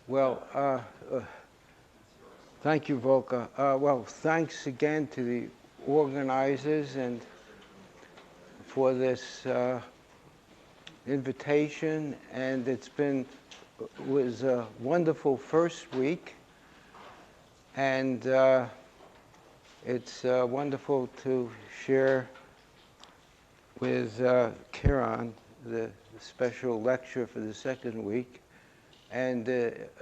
Well, thank you, Volker. Well, thanks again to the organizers and for this invitation. And was a wonderful first week. And it's wonderful to share with Kieran the special lecture for the second week. And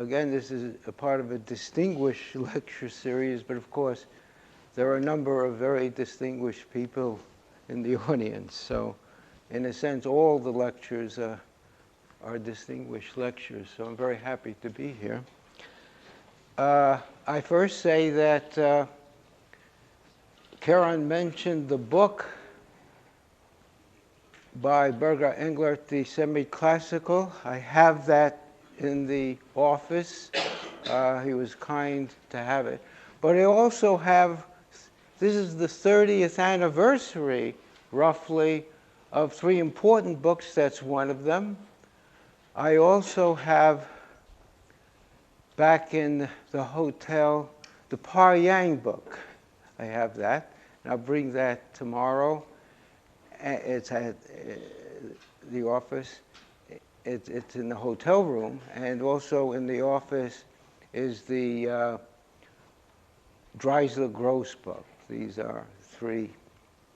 again, this is a part of a distinguished lecture series, but of course, there are a number of very distinguished people in the audience. So in a sense, all the lectures are distinguished lectures. So I'm very happy to be here. I first say that Karen mentioned the book by Berger Englert, the Semi-Classical. I have that in the office. He was kind to have it. But I also have, this is the 30th anniversary, roughly, of three important books. That's one of them. I also have, back in the hotel, the Par Yang book. I have that. And I'll bring that tomorrow. It's at the office. It's in the hotel room, and also in the office is the Dreisler Gross book. These are three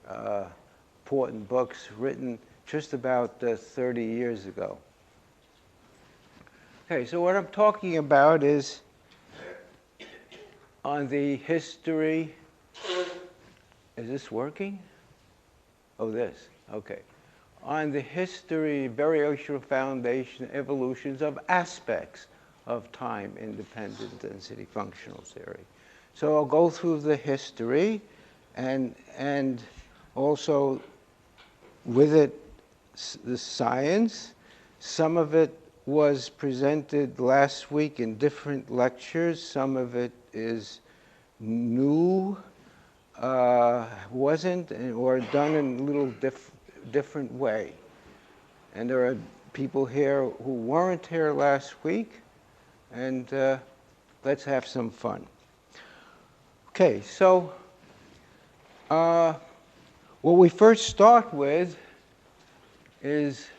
important books written just about 30 years ago. Okay, so what I'm talking about is on the history. Is this working? Oh, this. Okay. On the history, variational foundation, evolutions of aspects of time-independent density functional theory. So I'll go through the history and also with it the science. Some of it was presented last week in different lectures. Some of it is new, wasn't, or done in a little different way. And there are people here who weren't here last week, and let's have some fun. Okay, so what we first start with is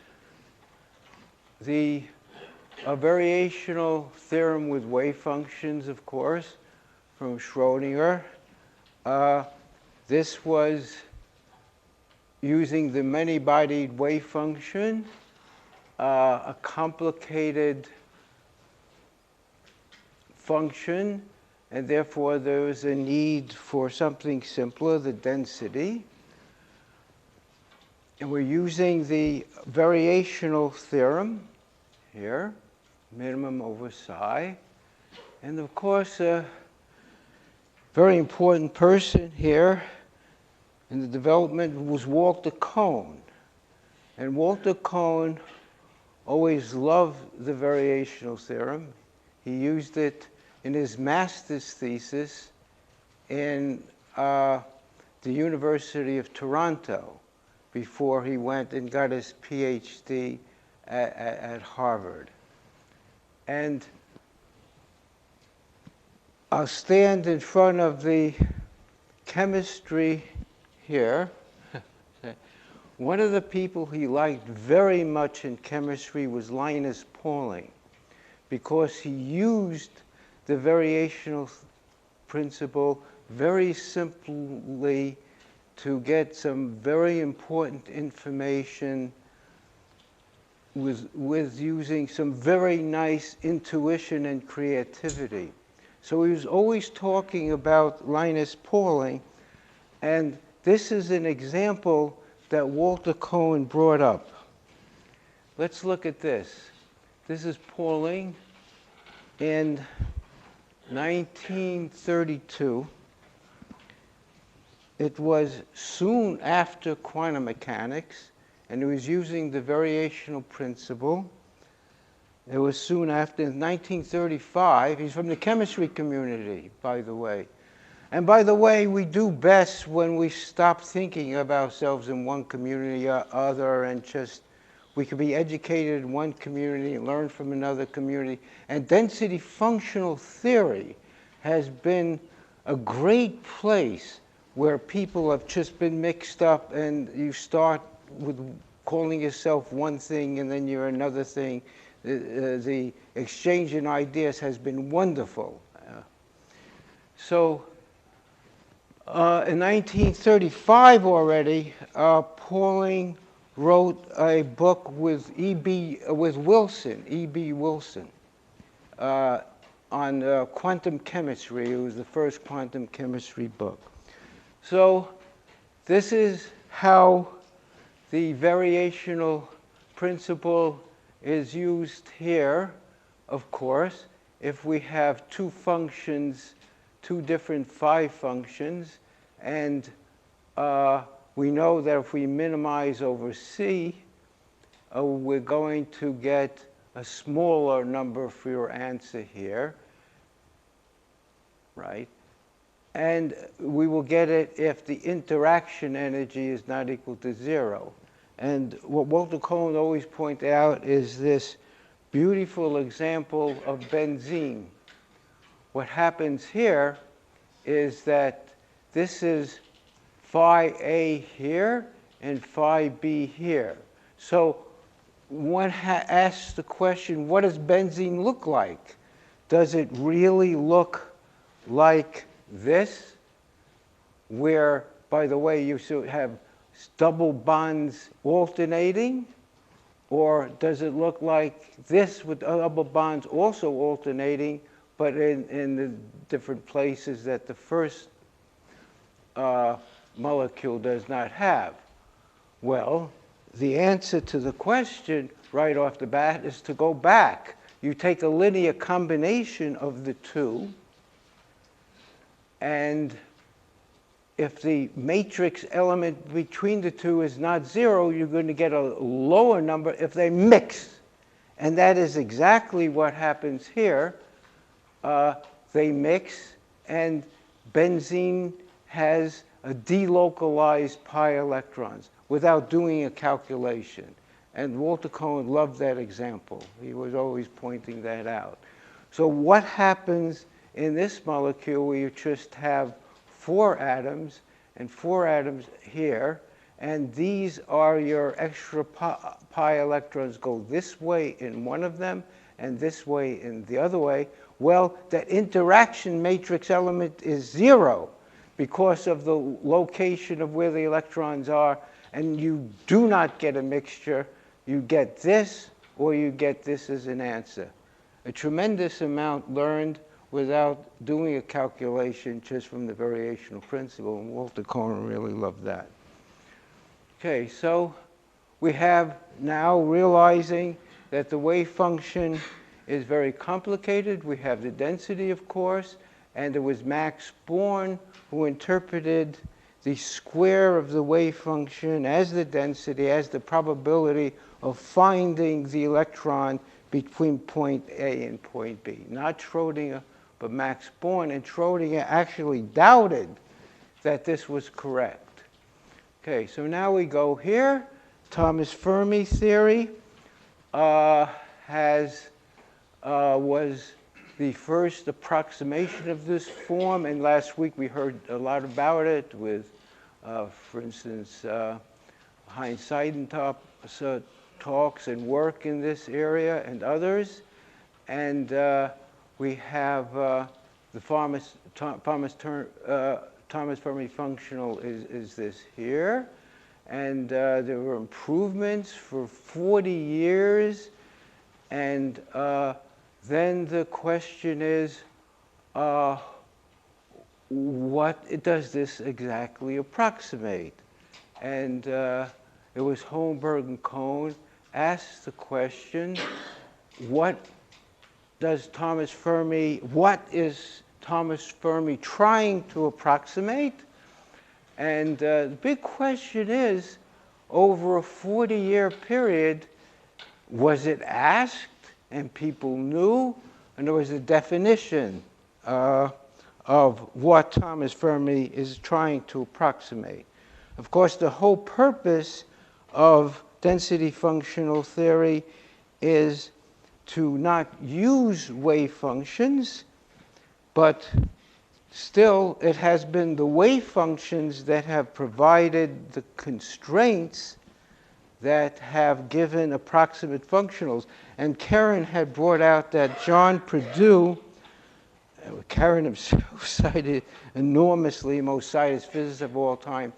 the variational theorem with wave functions, of course, from Schrödinger. This was using the many-bodied wave function, a complicated function, and therefore there was a need for something simpler, the density. And we're using the variational theorem here, minimum over psi. And of course, a very important person here in the development was Walter Kohn. And Walter Kohn always loved the variational theorem. He used it in his master's thesis in the University of Toronto before he went and got his PhD at Harvard. And I'll stand in front of the chemistry here. One of the people he liked very much in chemistry was Linus Pauling, because he used the variational principle very simply to get some very important information with using some very nice intuition and creativity. So he was always talking about Linus Pauling, and this is an example that Walter Kohn brought up. Let's look at this. This is Pauling in 1932. It was soon after quantum mechanics, and he was using the variational principle. It was soon after, in 1935. He's from the chemistry community, by the way. And by the way, we do best when we stop thinking of ourselves in one community or other and just We could be educated in one community and learn from another community. And density functional theory has been a great place where people have just been mixed up, and you start with calling yourself one thing and then you're another thing. The exchange in ideas has been wonderful. So in 1935 already, Pauling wrote a book with E.B. Wilson, on quantum chemistry. It was the first quantum chemistry book. So this is how the variational principle is used here, of course, if we have two functions, two different phi functions, and we know that if we minimize over C, we're going to get a smaller number for your answer here, right? And we will get it if the interaction energy is not equal to 0. And what Walter Cohen always pointed out is this beautiful example of benzene. What happens here is that this is phi A here and phi B here. So one asks the question, what does benzene look like? Does it really look like this, where, by the way, you should have double bonds alternating? Or does it look like this with double bonds also alternating, but in the different places that the first molecule does not have? Well, the answer to the question right off the bat is to go back. You take a linear combination of the two, and if the matrix element between the two is not 0, you're going to get a lower number if they mix. And that is exactly what happens here. They mix, and benzene has a delocalized pi electrons without doing a calculation. And Walter Cohen loved that example. He was always pointing that out. So what happens in this molecule where you just have 4 atoms and 4 atoms here, and these are your extra pi electrons go this way in one of them and this way in the other way? Well, that interaction matrix element is 0 because of the location of where the electrons are, and you do not get a mixture. You get this, or you get this as an answer. A tremendous amount learned without doing a calculation, just from the variational principle, and Walter Cohen really loved that. Okay, so we have now, realizing that the wave function is very complicated. We have the density, of course, and it was Max Born who interpreted the square of the wave function as the density, as the probability of finding the electron between point A and point B. Not Schrodinger, but Max Born. And Schrodinger actually doubted that this was correct. Okay, so now we go here. Thomas Fermi theory was the first approximation of this form, and last week we heard a lot about it with, for instance, Heinz Seidentop's talks and work in this area and others. And we have the Thomas Fermi functional is this here. And there were improvements for 40 years. And then the question is, what does this exactly approximate? And it was Holmberg and Cohn asked the question, what is Thomas Fermi trying to approximate? And the big question is, over a 40-year period, was it asked and people knew, and there was a definition of what Thomas Fermi is trying to approximate? Of course, the whole purpose of density functional theory is to not use wave functions, but still it has been the wave functions that have provided the constraints that have given approximate functionals. And Karen had brought out that John Perdue, Karen himself cited enormously, most cited physicists of all time.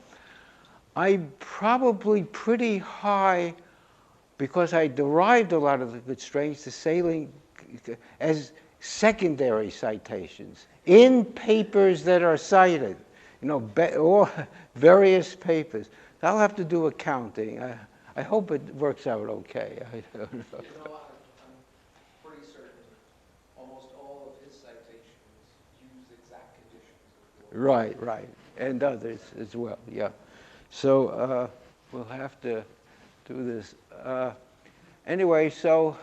I'm probably pretty high because I derived a lot of the constraints, the sailing, as secondary citations in papers that are cited, or various papers. I'll have to do accounting. I hope it works out okay. I don't know. I'm pretty certain almost all of his citations use exact conditions. Right. And others as well, yeah. So we'll have to do this. Anyway, so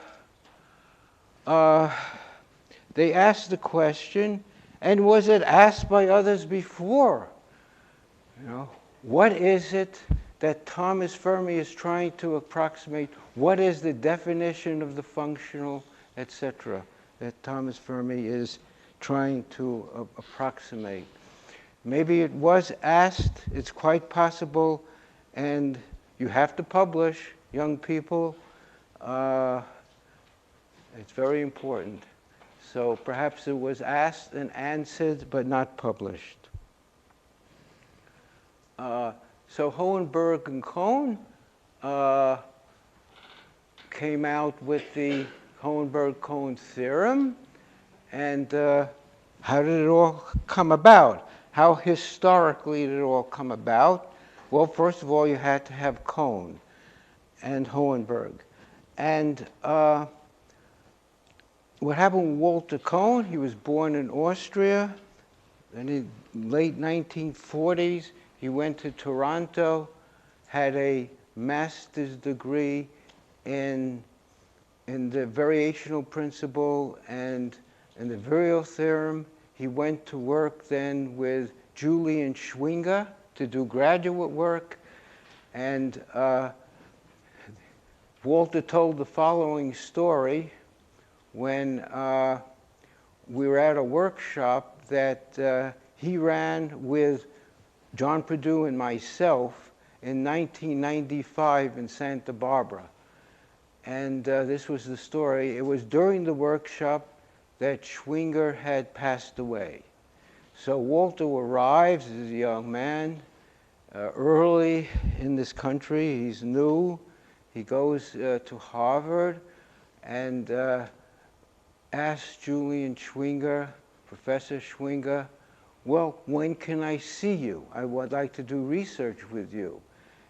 they asked the question, and was it asked by others before? What is it that Thomas Fermi is trying to approximate? What is the definition of the functional, etc., that Thomas Fermi is trying to approximate? Maybe it was asked, it's quite possible, and you have to publish, young people. It's very important. So perhaps it was asked and answered, but not published. So Hohenberg and Kohn came out with the Hohenberg-Kohn theorem. And how did it all come about? How historically did it all come about? Well, first of all, you had to have Kohn and Hohenberg. And what happened with Walter Kohn? He was born in Austria. Then in late 1940s, he went to Toronto, had a master's degree in the variational principle and in the Variational Theorem. He went to work then with Julian Schwinger to do graduate work. And Walter told the following story when we were at a workshop that he ran with John Perdue and myself in 1995 in Santa Barbara. And this was the story. It was during the workshop that Schwinger had passed away. So Walter arrives as a young man early in this country. He's new. He goes to Harvard and asks Julian Schwinger, Professor Schwinger, well, when can I see you? I would like to do research with you.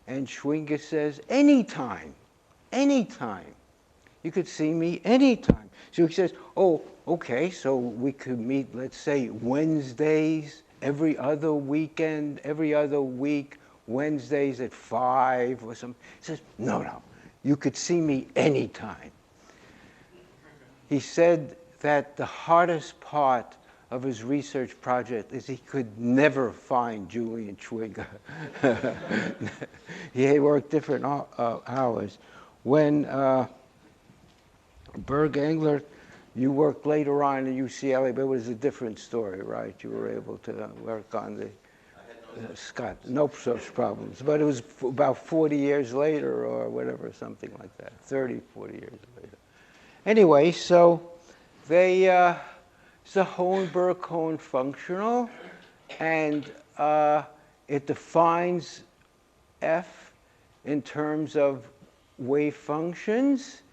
And Schwinger says, anytime. You could see me anytime. So he says, oh, okay, so we could meet, let's say, Wednesdays, every other weekend, every other week, Wednesdays at 5 or something. He says, no, you could see me anytime. He said that the hardest part of his research project is he could never find Julian Schwinger. He worked different hours. When Berg Englert, you worked later on at UCLA, but it was a different story, right? You were able to work on the Scott, no such problems. But it was about 40 years later or whatever, something like that, 30, 40 years later. Anyway, so they, it's a Hohenberg-Kohn functional, and it defines f in terms of wave functions.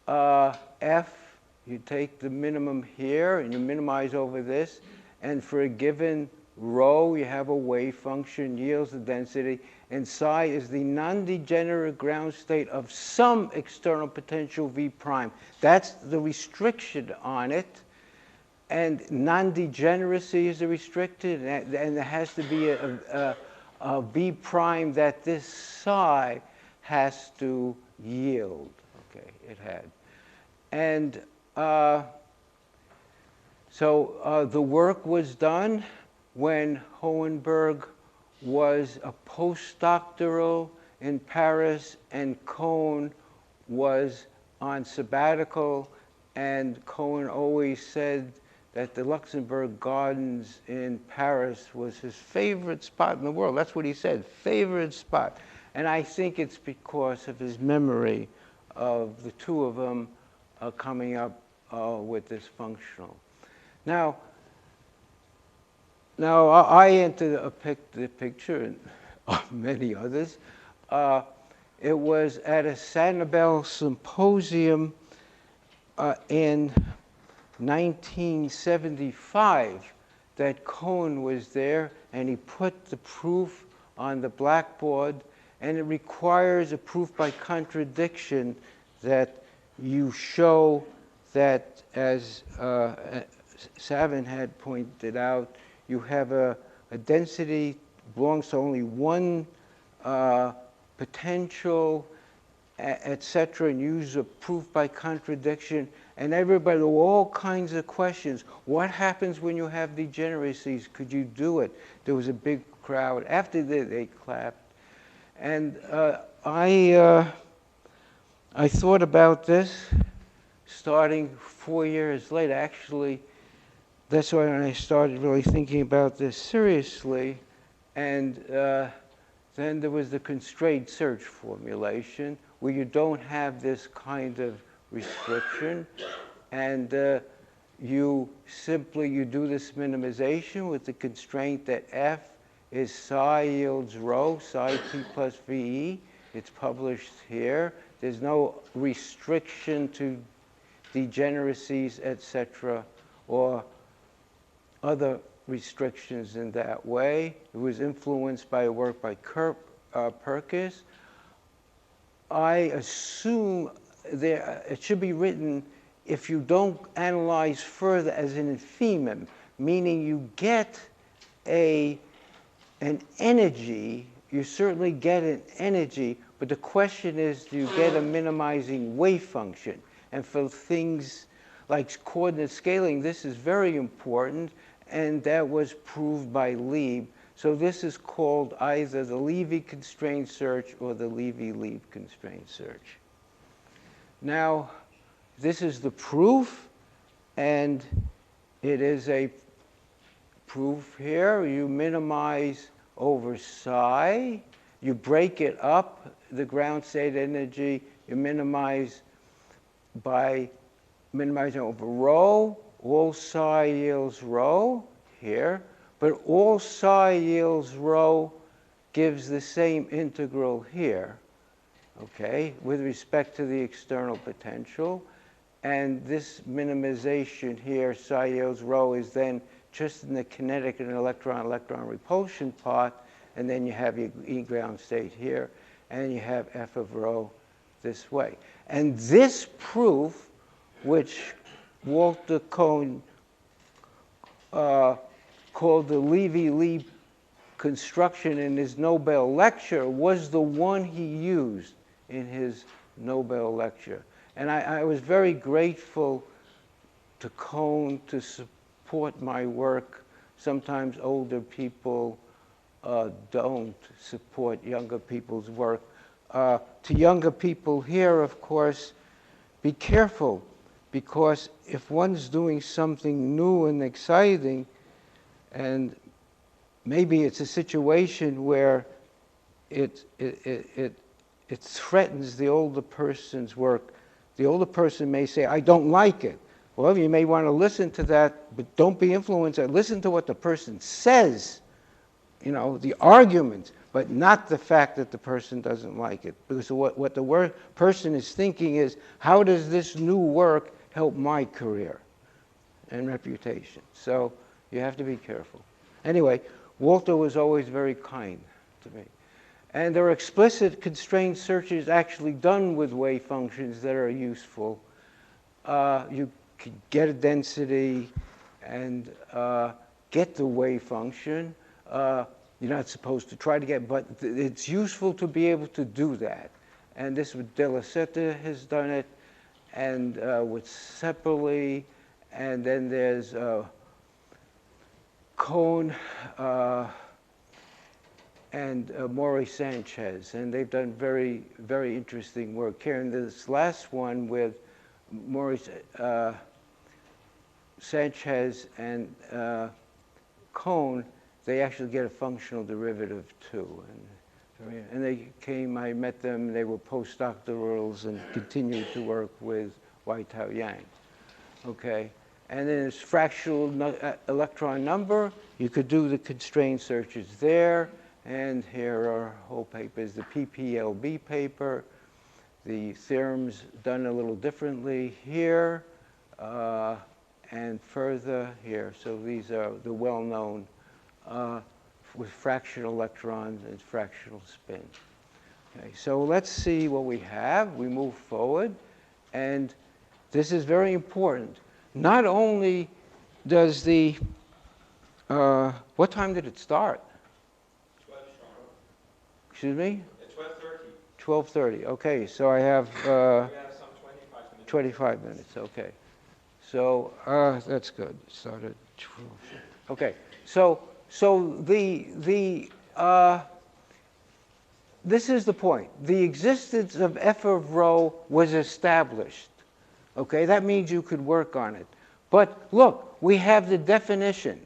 F, you take the minimum here and you minimize over this, and for a given rho you have a wave function, yields the density, and psi is the non-degenerate ground state of some external potential V prime. That's the restriction on it, and non-degeneracy is the restricted, and there has to be a V prime that this psi has to yield. Okay, it had. And so the work was done when Hohenberg was a postdoctoral in Paris, and Cohn was on sabbatical, and Cohn always said that the Luxembourg Gardens in Paris was his favorite spot in the world. That's what he said, favorite spot. And I think it's because of his memory of the two of them coming up with this functional. Now I entered the picture, and many others. It was at a Sanibel symposium in 1975 that Cohn was there, and he put the proof on the blackboard, and it requires a proof by contradiction that you show that, as Savin had pointed out, you have a density belongs to only one potential, etc., and use a proof by contradiction. And everybody, there were all kinds of questions. What happens when you have degeneracies? Could you do it? There was a big crowd. After they clapped. And I thought about this starting 4 years later. Actually, that's when I started really thinking about this seriously. And then there was the constraint search formulation, where you don't have this kind of restriction, and you do this minimization with the constraint that F is psi yields rho, psi t plus VE. It's published here. There's no restriction to degeneracies, etc., or other restrictions in that way. It was influenced by a work by Perkis. I assume it should be written, if you don't analyze further, as an infimum, meaning you get an energy, you certainly get an energy, but the question is, do you get a minimizing wave function? And for things like coordinate scaling, this is very important, and that was proved by Lieb. So this is called either the Levy constraint search or the Levy-Lieb constraint search. Now, this is the proof, and it is a proof here. You minimize over psi. You break it up, the ground state energy. You minimize by minimizing over rho. All psi yields rho here. But all psi yields rho gives the same integral here, okay, with respect to the external potential. And this minimization here, psi yields rho, is then just in the kinetic and electron-electron repulsion part, and then you have your E ground state here, and you have F of rho this way. And this proof, which Walter Cohn called the Levy-Lieb construction in his Nobel lecture, was the one he used in his Nobel lecture. And I was very grateful to Cohn to support my work. Sometimes older people don't support younger people's work. To younger people here, of course, be careful, because if one's doing something new and exciting, and maybe it's a situation where it threatens the older person's work, the older person may say, I don't like it. Well, you may want to listen to that, but don't be influenced. Listen to what the person says, you know, the arguments, but not the fact that the person doesn't like it. Because what the person is thinking is, how does this new work help my career and reputation? So you have to be careful. Anyway, Walter was always very kind to me. And there are explicit constraint searches actually done with wave functions that are useful. You could get a density and get the wave function. You're not supposed to try to get, but it's useful to be able to do that. And this with De La Seta has done it, and with Sepperly, and then there's Cohn and Maurice Sanchez, and they've done very, very interesting work here. And this last one with Maurice Sanchez and Cohn, they actually get a functional derivative too. And they came, I met them, they were postdoctorals and continued to work with Wai-Tao Yang. Okay, and then it's fractional electron number. You could do the constraint searches there. And here are whole papers, the PPLB paper, the theorems done a little differently here, and further here. So these are the well-known with fractional electrons and fractional spin. Okay, so let's see what we have. We move forward, and this is very important. Not only does the, what time did it start? 12 sharp. Excuse me? At 12:30. 12:30. Okay, so I have We have some 25 minutes. 25 minutes. Okay, so that's good. Started 12. Okay, so this is the point. The existence of f of rho was established. Okay, that means you could work on it. But look, we have the definition.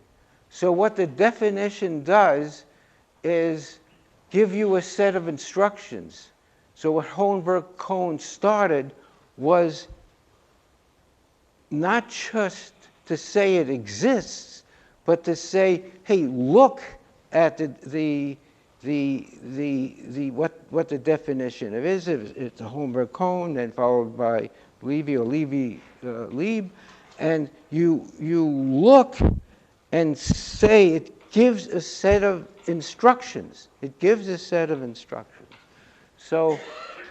So what the definition does is give you a set of instructions. So what Hohenberg-Kohn started was not just to say it exists, but to say, hey, look at what the definition of is. It's a Hohenberg-Kohn, then followed by Levy or Levy-Lieb, and you look and say it gives a set of instructions. It gives a set of instructions. So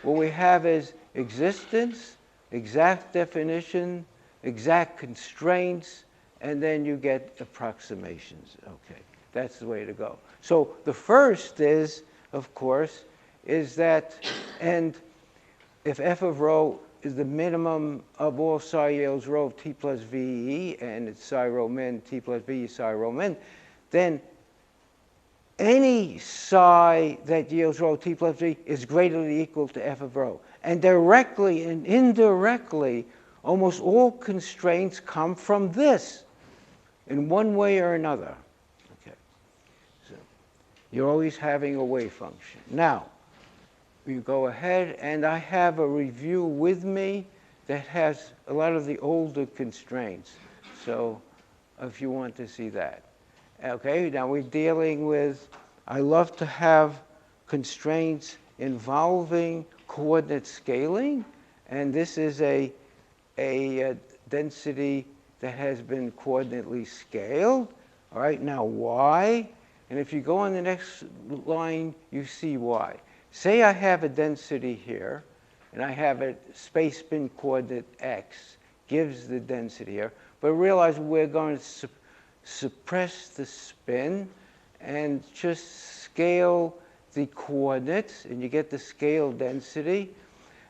what we have is existence, exact definition, exact constraints, and then you get approximations. Okay, that's the way to go. So the first is, of course, is that, and if f of rho is the minimum of all psi yields rho of t plus VE, and it's psi rho min, t plus VE psi rho min, then any psi that yields rho t plus V is greater than or equal to f of rho. And directly and indirectly, almost all constraints come from this in one way or another. Okay, so you're always having a wave function. Now, you go ahead, and I have a review with me that has a lot of the older constraints. So if you want to see that. Okay, now we're dealing with, I love to have constraints involving coordinate scaling, and this is a density that has been coordinately scaled. All right, now why? And if you go on the next line, you see why. Say I have a density here, and I have a space spin coordinate x, gives the density here, but realize we're going to suppress the spin and just scale the coordinates, and you get the scale density.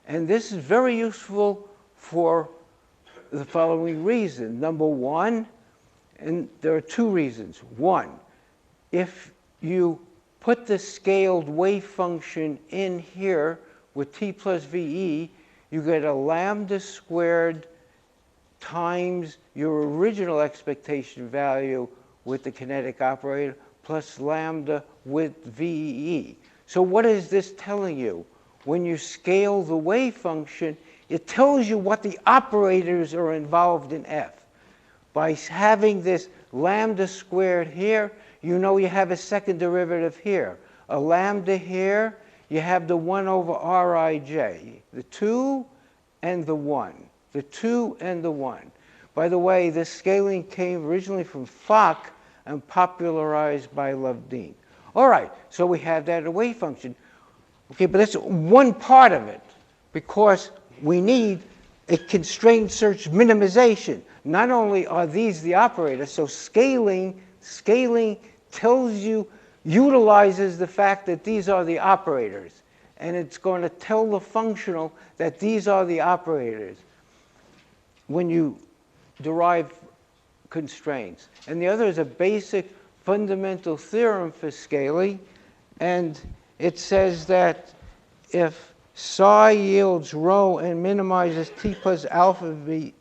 And this is very useful for the following reason. Number one, and there are two reasons. One, if you put the scaled wave function in here with t plus VE, you get a lambda squared times your original expectation value with the kinetic operator plus lambda with VE. So what is this telling you? When you scale the wave function, it tells you what the operators are involved in f. By having this lambda squared here, you know you have a second derivative here. A lambda here, you have the 1 over Rij, the 2 and the 1. The 2 and the 1. By the way, this scaling came originally from Fock and popularized by Lovedine. All right, so we have that wave function. Okay, but that's one part of it, because we need a constraint search minimization. Not only are these the operators, so scaling tells you, utilizes the fact that these are the operators. And it's going to tell the functional that these are the operators when you derive constraints. And the other is a basic fundamental theorem for scaling. And it says that if psi yields rho and minimizes t plus alpha v,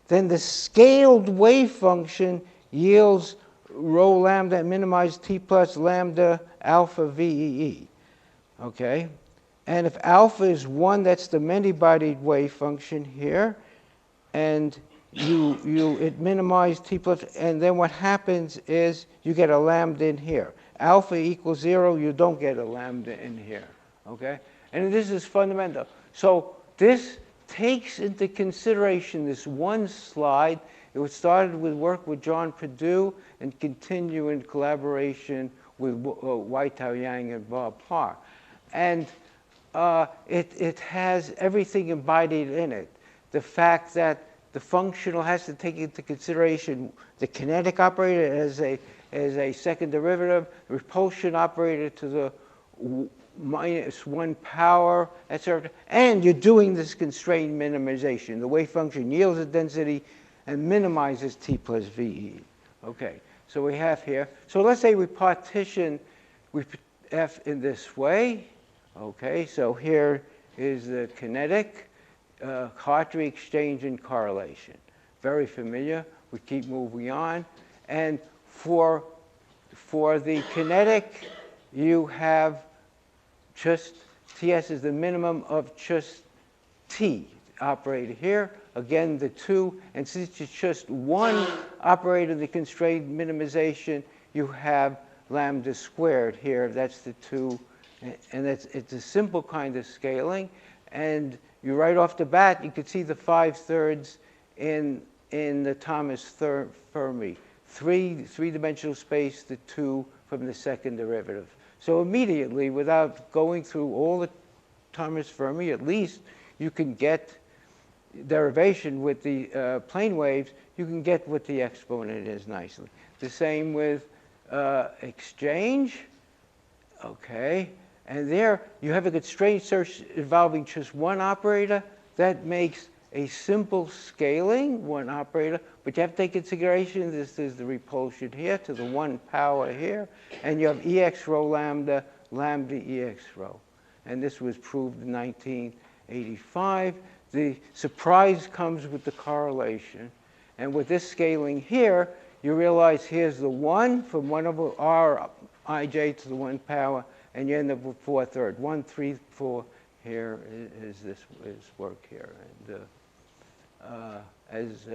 then the scaled wave function yields rho lambda and minimizes t plus lambda alpha vee. Okay? And if alpha is 1, that's the many-bodied wave function here. And it minimizes t plus, and then what happens is you get a lambda in here. Alpha equals 0, you don't get a lambda in here. Okay? And this is fundamental. So this takes into consideration this one slide. It was started with work with John Perdue and continue in collaboration with Waitao Yang and Bob Parr. And it has everything embodied in it. The fact that the functional has to take into consideration the kinetic operator as a second derivative, the repulsion operator to the -1 power, etc. And you're doing this constrained minimization. The wave function yields a density and minimizes t plus VE. Okay, so we have here. So let's say we partition F in this way. Okay, so here is the kinetic, Hartree exchange and correlation. Very familiar. We keep moving on. And for the kinetic, you have just Ts is the minimum of just T operator here. Again, the 2. And since it's just one operator, the constrained minimization, you have lambda squared here. That's the 2. And it's a simple kind of scaling. And you right off the bat, you can see the 5/3 in the Thomas Fermi. Three-dimensional space, the 2 from the second derivative. So immediately, without going through all the Thomas Fermi, at least you can get derivation with the plane waves. You can get what the exponent is nicely. The same with exchange. Okay. And there you have a constraint search involving just one operator. That makes a simple scaling, one operator, but you have to take into consideration this is the repulsion here to the 1 power here, and you have Ex rho lambda, lambda Ex rho. And this was proved in 1985. The surprise comes with the correlation. And with this scaling here, you realize here's the 1 from 1 over r ij to the 1 power, and you end up with 4/3. 1, 3, 4 here is this work here. And as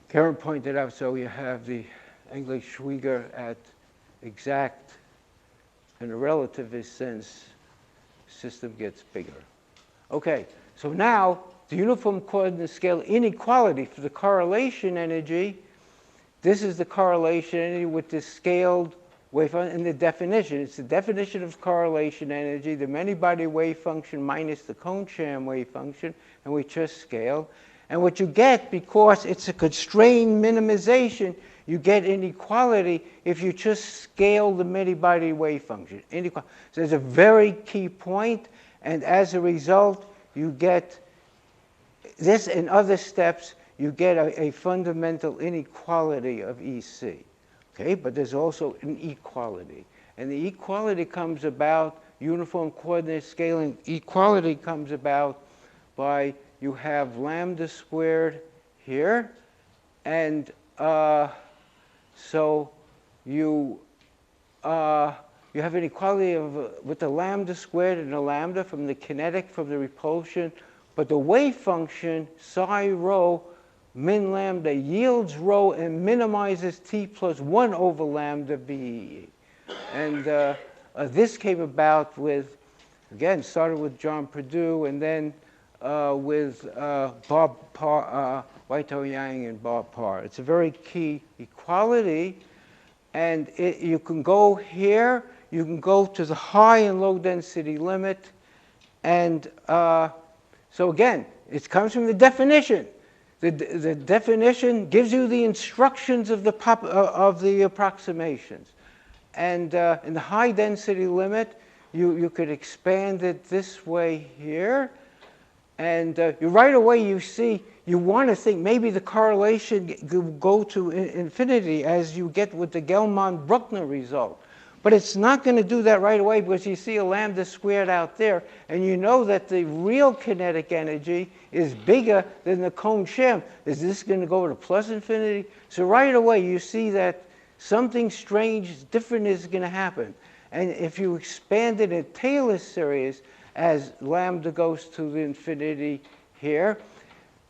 Karen pointed out, so you have the English-Schwieger at exact, in a relativist sense, system gets bigger. Okay, so now the uniform coordinate scale inequality for the correlation energy. This is the correlation energy with the scaled wave function, and the definition. It's the definition of correlation energy, the many-body wave function minus the cone-sham wave function, and we just scale. And what you get, because it's a constrained minimization, you get inequality if you just scale the many-body wave function. So there's a very key point, and as a result, you get this and other steps, you get a fundamental inequality of EC. Okay, but there's also an equality. And the equality comes about, uniform coordinate scaling equality comes about by you have lambda squared here. And so you have an equality with the lambda squared and the lambda from the kinetic, from the repulsion. But the wave function, psi rho, min lambda yields rho and minimizes t plus 1 over lambda VE. And this came about with, again, started with John Perdue and then with Bob Parr, Waitao Yang and Bob Parr. It's a very key equality. And you can go here, you can go to the high and low density limit. And so again, it comes from the definition. The definition gives you the instructions of the approximations. And in the high density limit, you could expand it this way here. And right away you see, you want to think maybe the correlation go to infinity as you get with the Gelman-Bruckner result. But it's not going to do that right away because you see a lambda squared out there, and you know that the real kinetic energy is bigger than the cone sham. Is this going to go to plus infinity? So right away you see that something strange, different is going to happen. And if you expand it in Taylor series as lambda goes to the infinity here,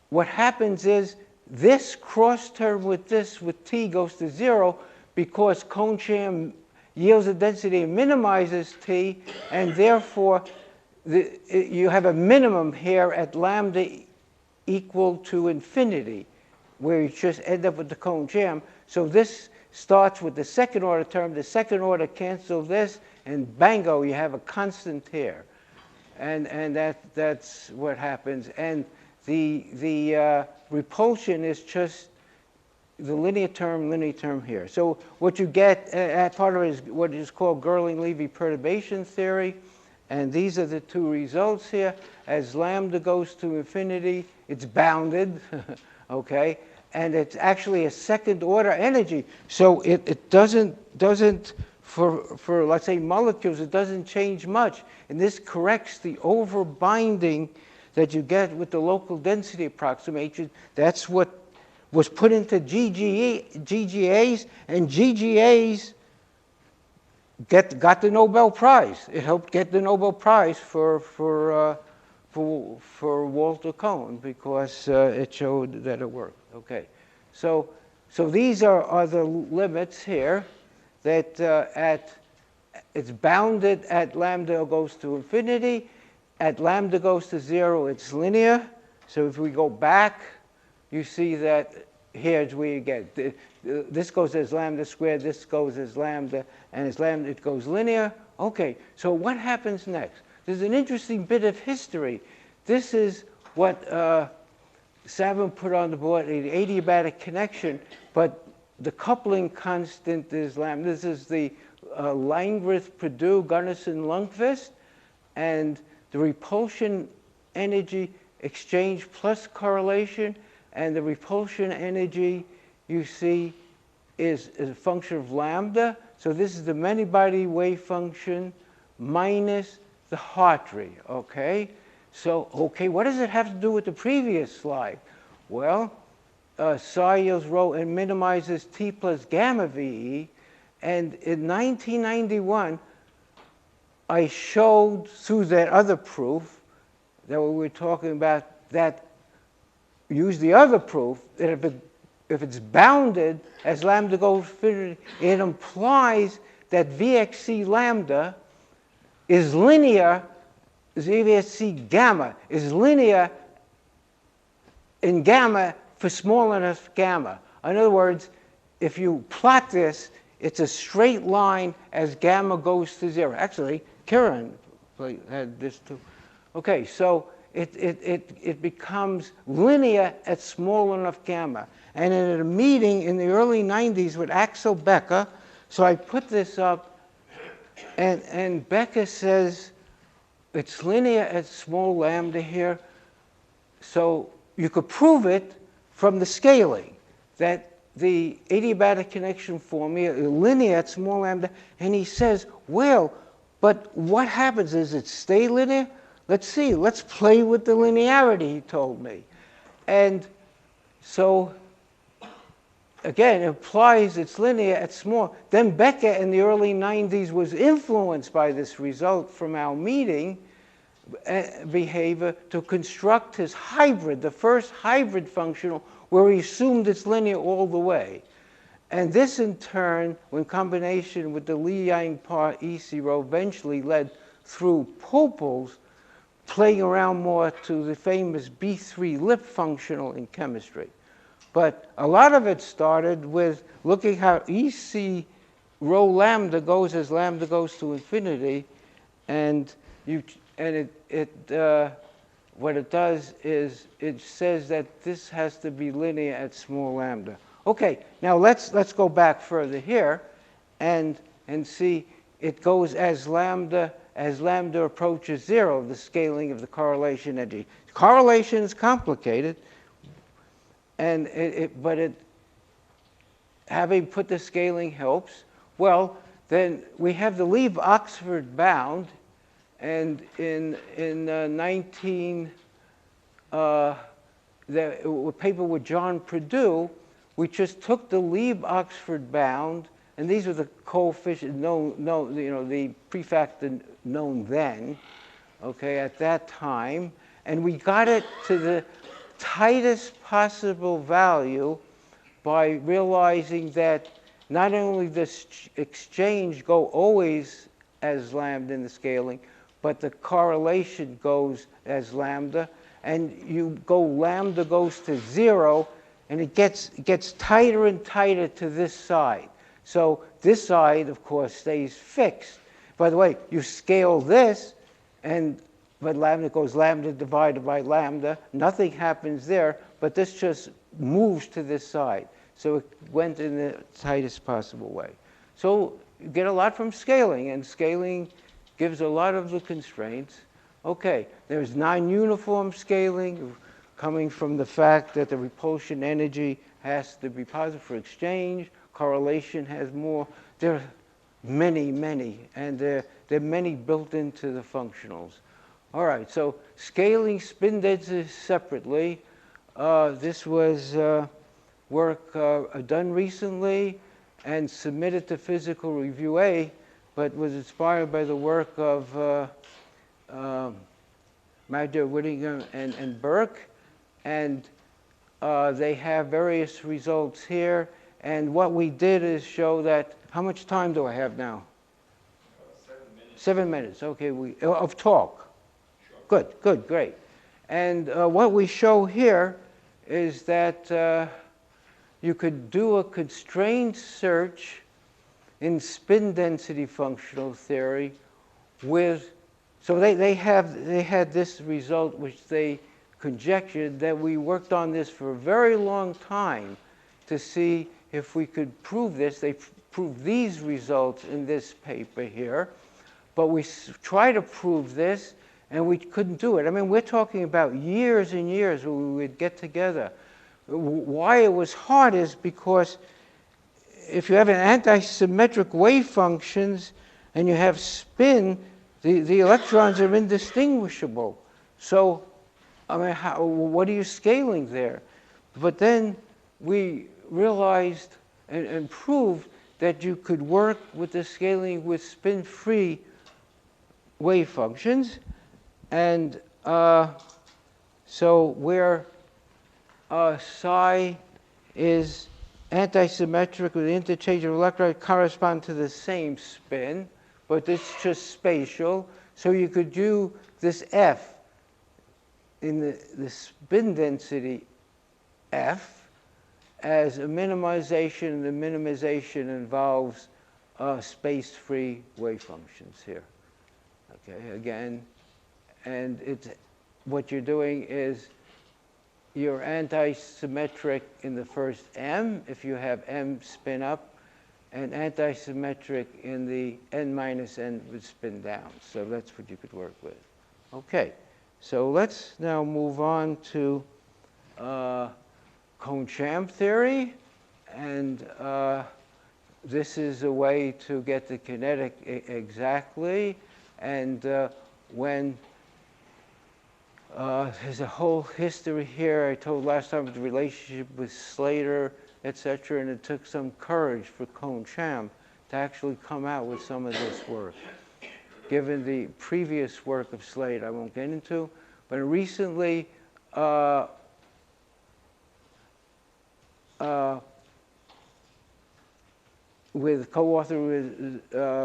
what happens is this cross term with this with t goes to 0 because cone sham yields the density and minimizes t, and therefore you have a minimum here at lambda equal to infinity, where you just end up with the cone sham. So this starts with the second order term. The second order cancel this, and bango, you have a constant here. And that's what happens. And the repulsion is just the linear term here. So what you get, part of it is what is called Gerling-Levy perturbation theory. And these are the two results here. As lambda goes to infinity, it's bounded, okay? And it's actually a second order energy. So it doesn't for let's say molecules, it doesn't change much. And this corrects the overbinding that you get with the local density approximation. That's what was put into GGAs, and GGAs got the Nobel Prize. It helped get the Nobel Prize for Walter Cohn because it showed that it worked. Okay, so these are the limits here that it's bounded at lambda goes to infinity. At lambda goes to 0, it's linear. So if we go back, you see that here's where you get this goes as lambda squared, this goes as lambda, and as lambda it goes linear. Okay, so what happens next? There's an interesting bit of history. This is what Savin put on the board, an adiabatic connection, but the coupling constant is lambda. This is the Langworth, Purdue, Gunnarson, Lundqvist, and the repulsion energy exchange plus correlation, and the repulsion energy you see is a function of lambda. So this is the many-body wave function minus the Hartree, okay? So, okay, what does it have to do with the previous slide? Well, psi yields rho and minimizes t plus gamma VE. And in 1991, I showed through that other proof that we were talking about that use the other proof that if it's bounded as lambda goes to infinity, it implies that VXC lambda is linear, VXC gamma is linear in gamma for small enough gamma. In other words, if you plot this, it's a straight line as gamma goes to 0. Actually, Kiran had this too. Okay, so it becomes linear at small enough gamma. And in a meeting in the early 90s with Axel Becker, so I put this up, and Becker says it's linear at small lambda here. So you could prove it from the scaling, that the adiabatic connection formula is linear at small lambda. And he says, well, but what happens? Does it stay linear? Let's see. Let's play with the linearity, he told me. And so, again, it implies it's linear at small. Then Becker in the early 90s was influenced by this result from our meeting behavior to construct his hybrid, the first hybrid functional, where he assumed it's linear all the way. And this, in turn, in combination with the Li-Yang part E0, eventually led through Popel's playing around more to the famous B3 Lip functional in chemistry. But a lot of it started with looking how EC rho lambda goes as lambda goes to infinity, and what it does is it says that this has to be linear at small lambda. Okay, now let's go back further here and see it goes as lambda approaches 0, the scaling of the correlation energy. Correlation is complicated, but having put the scaling helps. Well, then we have the Leave-Oxford bound, and in 19, the paper with John Perdue, we just took the Leave-Oxford bound, and these were the coefficients the prefactor known then, okay, at that time, and we got it to the tightest possible value by realizing that not only does exchange go always as lambda in the scaling, but the correlation goes as lambda, and lambda goes to 0, and it gets tighter and tighter to this side. So this side, of course, stays fixed. By the way, you scale this, but lambda goes lambda divided by lambda. Nothing happens there, but this just moves to this side. So it went in the tightest possible way. So you get a lot from scaling, and scaling gives a lot of the constraints. Okay, there's non-uniform scaling coming from the fact that the repulsion energy has to be positive for exchange. Correlation has more. There are many, and there are many built into the functionals. All right, so scaling spin density separately. This was work done recently and submitted to Physical Review A, but was inspired by the work of Magda Whittingham and Burke, and they have various results here. And what we did is show that, how much time do I have now? 7 minutes. 7 minutes, okay, of talk. Sure. Good, great. And what we show here is that you could do a constrained search in spin density functional theory with, so they had this result which they conjectured that we worked on this for a very long time to see if we could prove this. They proved these results in this paper here, but we tried to prove this and we couldn't do it. I mean, we're talking about years and years where we would get together. Why it was hard is because if you have an anti-symmetric wave functions and you have spin, the electrons are indistinguishable. So, I mean, what are you scaling there? But then we realized and proved that you could work with the scaling with spin-free wave functions. And so where psi is anti-symmetric with the interchange of electrons correspond to the same spin, but it's just spatial. So you could do this F in the spin density F as a minimization, and the minimization involves space-free wave functions here. Okay, again, and what you're doing is you're anti-symmetric in the first M if you have M spin up, and anti-symmetric in the N minus N would spin down. So that's what you could work with. Okay, so let's now move on to Cone-Sham theory, and this is a way to get the kinetic exactly, and when there's a whole history here. I told last time of the relationship with Slater, etc., and it took some courage for Cone-Sham to actually come out with some of this work. Given the previous work of Slater, I won't get into, but recently with co-author with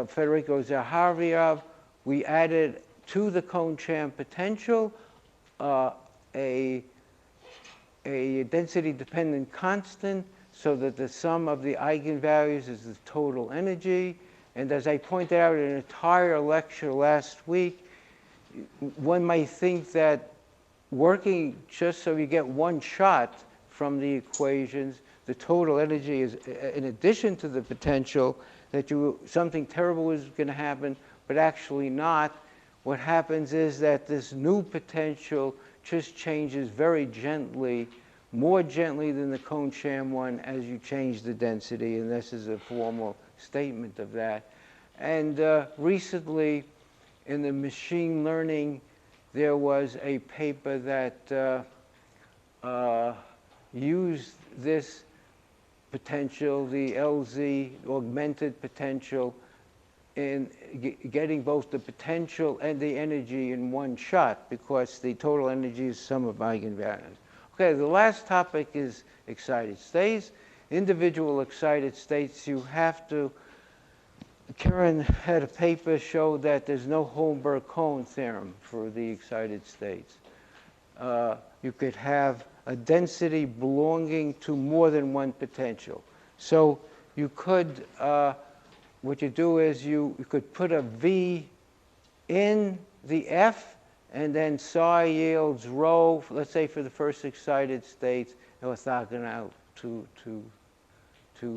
Federico Zaharyov, we added to the Cone-Sham potential a density-dependent constant so that the sum of the eigenvalues is the total energy. And as I pointed out in an entire lecture last week, one might think that working just so you get one shot from the equations, the total energy is, in addition to the potential, that something terrible is going to happen, but actually not. What happens is that this new potential just changes very gently, more gently than the Cone-Sham one as you change the density, and this is a formal statement of that. And recently, in the machine learning, there was a paper that used this potential, the LZ augmented potential, in getting both the potential and the energy in one shot, because the total energy is sum of eigenvalues. Okay, the last topic is excited states. Individual excited states, you have to, Karen had a paper show that there's no Holmberg-Cohen theorem for the excited states. You could have a density belonging to more than one potential. So you could, what you do is you could put a V in the F, and then psi yields rho, let's say for the first excited states, and orthogonal to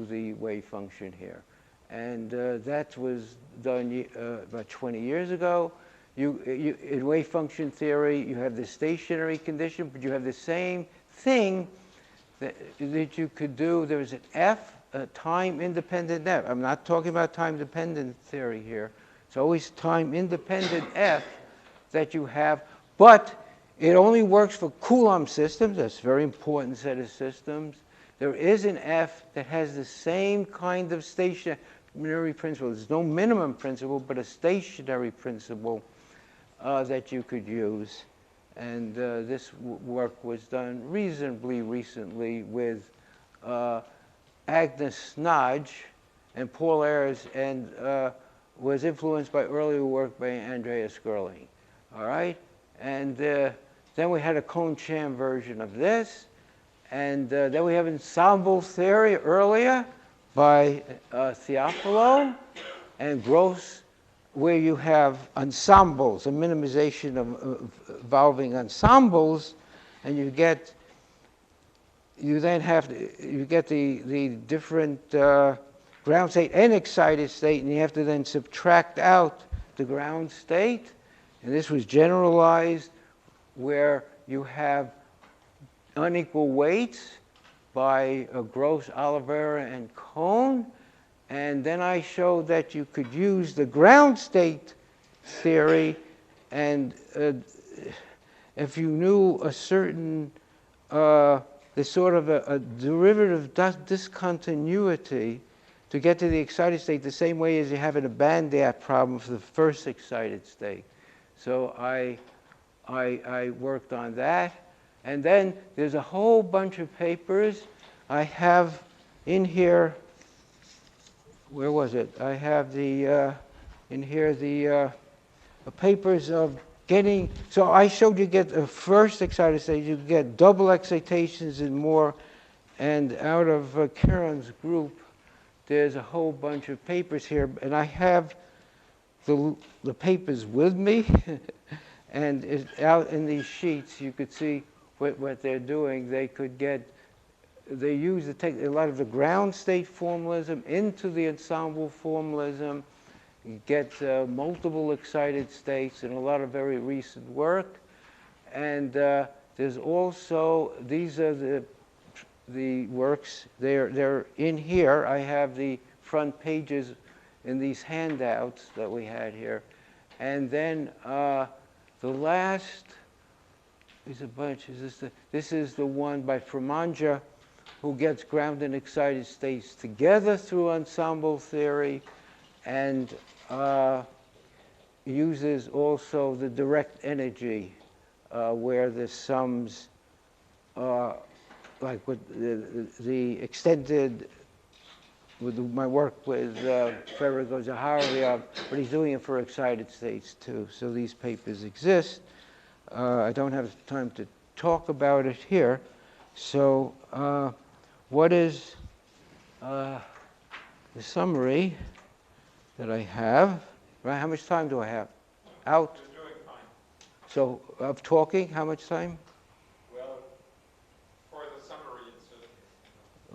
the wave function here. And that was done about 20 years ago. In wave function theory, you have the stationary condition, but you have the same thing that you could do. There was an F, a time-independent F. I'm not talking about time-dependent theory here. It's always time-independent F that you have, but it only works for Coulomb systems. That's a very important set of systems. There is an F that has the same kind of stationary principle. There's no minimum principle, but a stationary principle that you could use. And this work was done reasonably recently with Agnes Snodge and Paul Ayres, and was influenced by earlier work by Andreas Gerling. All right? And then we had a Kohn-Sham version of this. And then we have ensemble theory earlier by Theophilo and Gross, where you have ensembles, a minimization of involving ensembles, and you get the different ground state and excited state, and you have to then subtract out the ground state. And this was generalized where you have unequal weights by Gross, Oliveira, and Kohn. And then I showed that you could use the ground state theory, and if you knew a certain, there's sort of a derivative discontinuity to get to the excited state the same way as you have in a Bandat problem for the first excited state. So I worked on that. And then there's a whole bunch of papers. I have in here, where was it? I have the, in here, the papers of getting, so I showed you get a first excited state, you get double excitations and more. And out of Karen's group, there's a whole bunch of papers here. And I have the papers with me. And it's out in these sheets, you could see what they're doing. They could get, they use a lot of the ground state formalism into the ensemble formalism. You get multiple excited states and a lot of very recent work. And there's also, these are the works, they're in here. I have the front pages in these handouts that we had here. And then the last is a bunch. This is the one by Fromanja, who gets ground and excited states together through ensemble theory, and uses also the direct energy, where the sums, like with the extended, with my work with Federico Zaharia, but he's doing it for excited states too. So these papers exist. I don't have time to talk about it here. So what is the summary that I have? Right? How much time do I have? Out? You're doing fine. So of talking, how much time? Well, for the summary, it's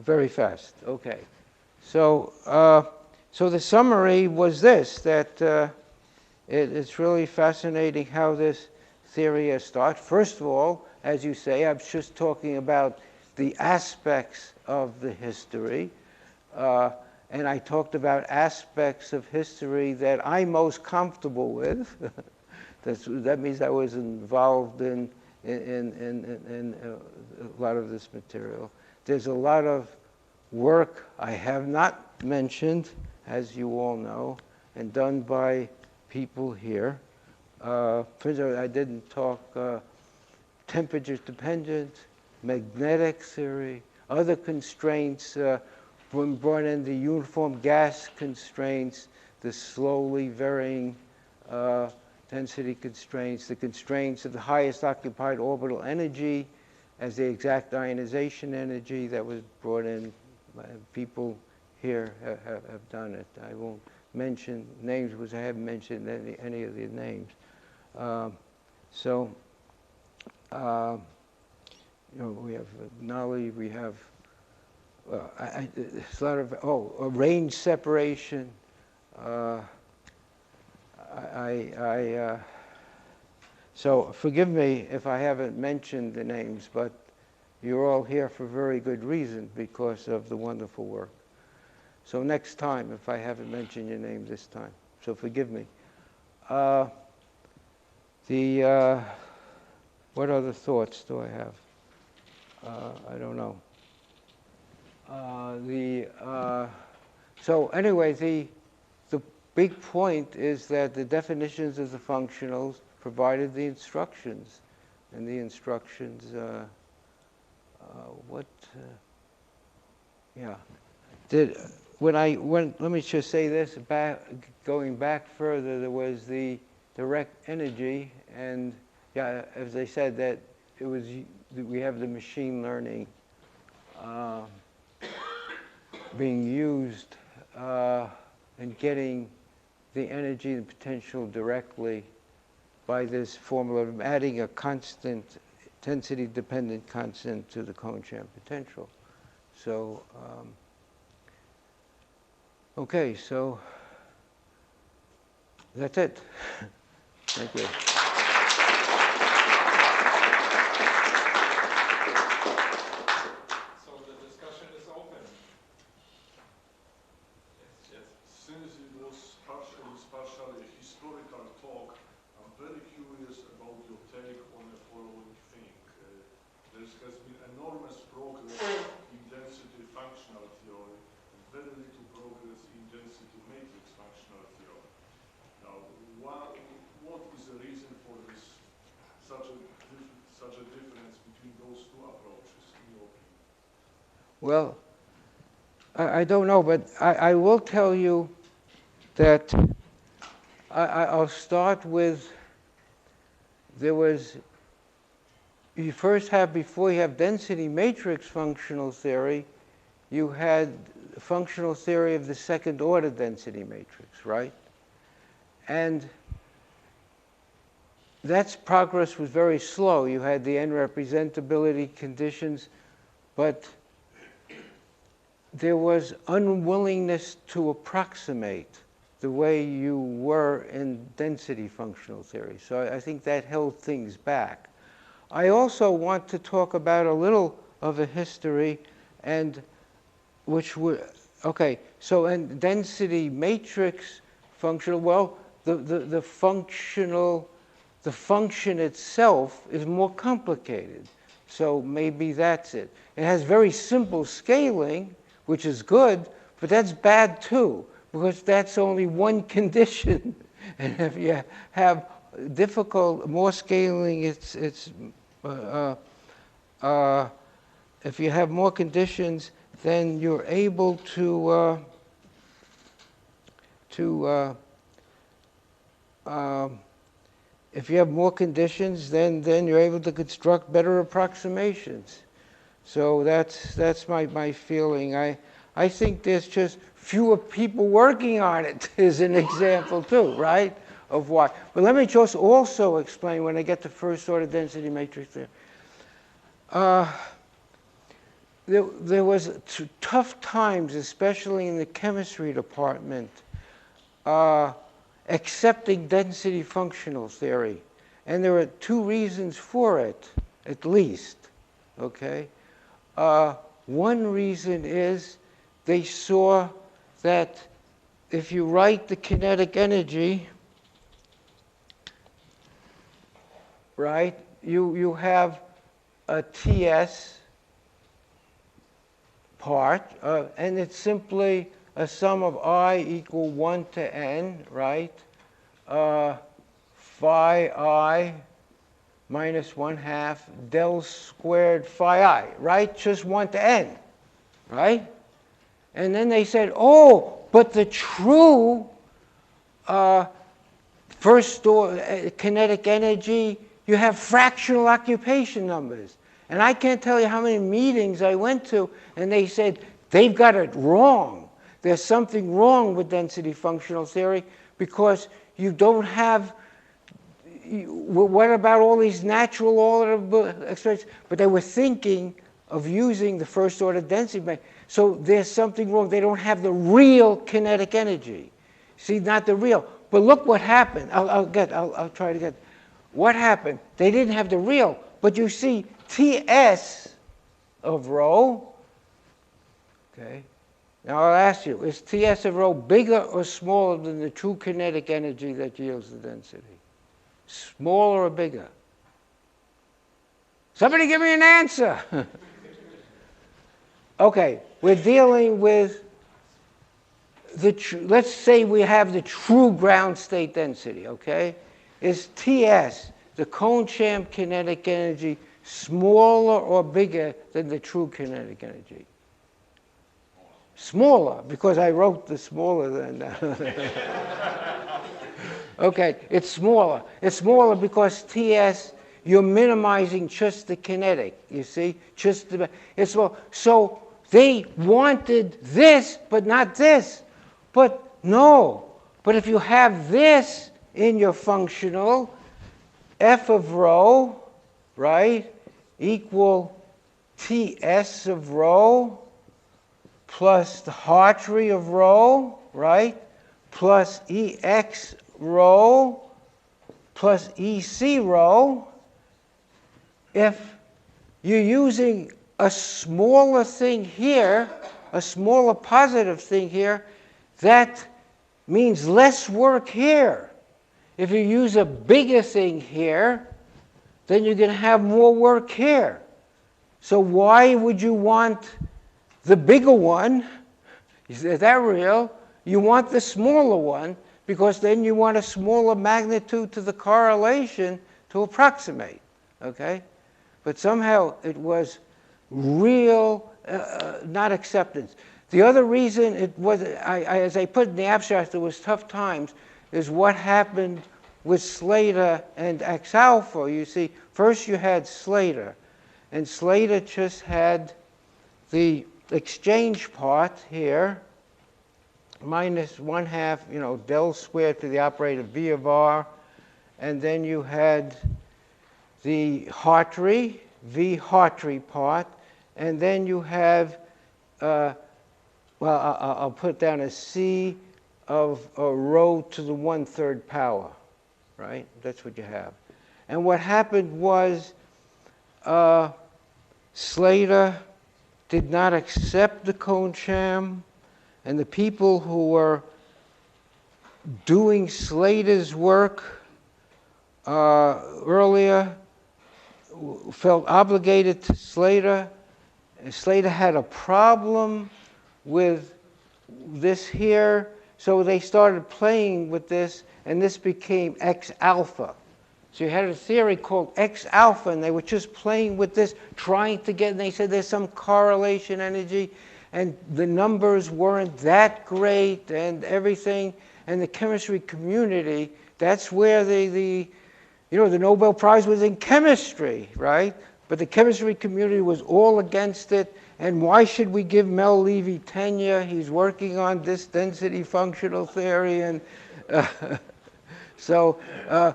Very fast. Okay. So so the summary was this, that it's really fascinating how this theory has started. First of all, as you say, I'm just talking about the aspects of the history. and I talked about aspects of history that I'm most comfortable with. That means I was involved in a lot of this material. There's a lot of work I have not mentioned, as you all know, and done by people here. For example, I didn't talk temperature dependent, magnetic theory, other constraints, brought in the uniform gas constraints, the slowly varying density constraints, the constraints of the highest occupied orbital energy as the exact ionization energy that was brought in. People here have done it. I won't mention names because I haven't mentioned any of the names. We have Nolly, we have it's a lot of a range separation. So forgive me if I haven't mentioned the names, but you're all here for very good reason because of the wonderful work. So next time, if I haven't mentioned your name this time, so forgive me. What other thoughts do I have? I don't know. So anyway, the big point is that the definitions of the functionals provided the instructions, and the instructions. Let me just say this. Going back further, there was the direct energy, and as I said, that it was. We have the machine learning being used in getting the energy and potential directly by this formula of adding a constant, density-dependent constant to the cone-sham potential. So, okay, so that's it. Thank you. Partially historical talk, I'm very curious about your take on the following thing. There has been enormous progress in density functional theory and very little progress in density matrix functional theory. Now, what is the reason for this such a difference between those two approaches, in your opinion? Well, I don't know, but I will tell you that I'll start with, before you have density matrix functional theory, you had functional theory of the second order density matrix, right? And that's progress was very slow. You had the n representability conditions, but there was unwillingness to approximate the way you were in density functional theory. So I think that held things back. I also want to talk about a little of a history, and which would, okay, so in density matrix functional, well, the function itself is more complicated. So maybe that's it. It has very simple scaling, which is good, but that's bad too, because that's only one condition. And if you have more scaling, if you have more conditions, then you're able to if you have more conditions, then you're able to construct better approximations. So that's my feeling. I think there's just fewer people working on it is an example too, right? Of why. But let me just also explain when I get to first order density matrix there. There was tough times, especially in the chemistry department, accepting density functional theory. And there are two reasons for it, at least, okay? One reason is they saw that if you write the kinetic energy, right, you have a TS part, and it's simply a sum of I equal 1 to n, right? Phi I minus 1/2 del squared phi I, right? Just 1 to n, right? And then they said, oh, but the true first order kinetic energy, you have fractional occupation numbers. And I can't tell you how many meetings I went to, and they said, they've got it wrong. There's something wrong with density functional theory because you don't have, what about all these natural order expressions? But they were thinking of using the first order density. So there's something wrong. They don't have the real kinetic energy. See, not the real. But look what happened. I'll try to get. What happened? They didn't have the real. But you see, Ts of rho. Okay. Now I'll ask you: is Ts of rho bigger or smaller than the true kinetic energy that yields the density? Smaller or bigger? Somebody give me an answer. Okay, we're dealing with let's say we have the true ground state density, okay? Is Ts, the Cone-Champ kinetic energy, smaller or bigger than the true kinetic energy? Smaller, because I wrote the smaller than that. Okay, it's smaller. It's smaller because Ts, you're minimizing just the kinetic, you see? Just the, it's small. So they wanted this, but not this. But no. But if you have this in your functional, f of rho, right, equal Ts of rho plus the Hartree of rho, right, plus Ex rho plus EC rho. If you're using a smaller thing here, a smaller positive thing here, that means less work here. If you use a bigger thing here, then you're going to have more work here. So why would you want the bigger one? Is that real? You want the smaller one because then you want a smaller magnitude to the correlation to approximate. Okay? But somehow it was real, not acceptance. The other reason it was, as I put in the abstract, it was tough times, is what happened with Slater and X alpha. You see, first you had Slater, and Slater just had the exchange part here, minus 1/2, del squared to the operator V of R, and then you had the Hartree, V Hartree part, and then you have, I'll put down a C of a rho to the 1/3 power, right? That's what you have. And what happened was Slater did not accept the Cone-Champ, and the people who were doing Slater's work earlier felt obligated to Slater. And Slater had a problem with this here, so they started playing with this, and this became X alpha. So you had a theory called X alpha, and they were just playing with this, trying to get, and they said there's some correlation energy, and the numbers weren't that great, and everything, and the chemistry community, that's where the Nobel Prize was in chemistry, right? But the chemistry community was all against it, and why should we give Mel Levy tenure? He's working on this density functional theory, and so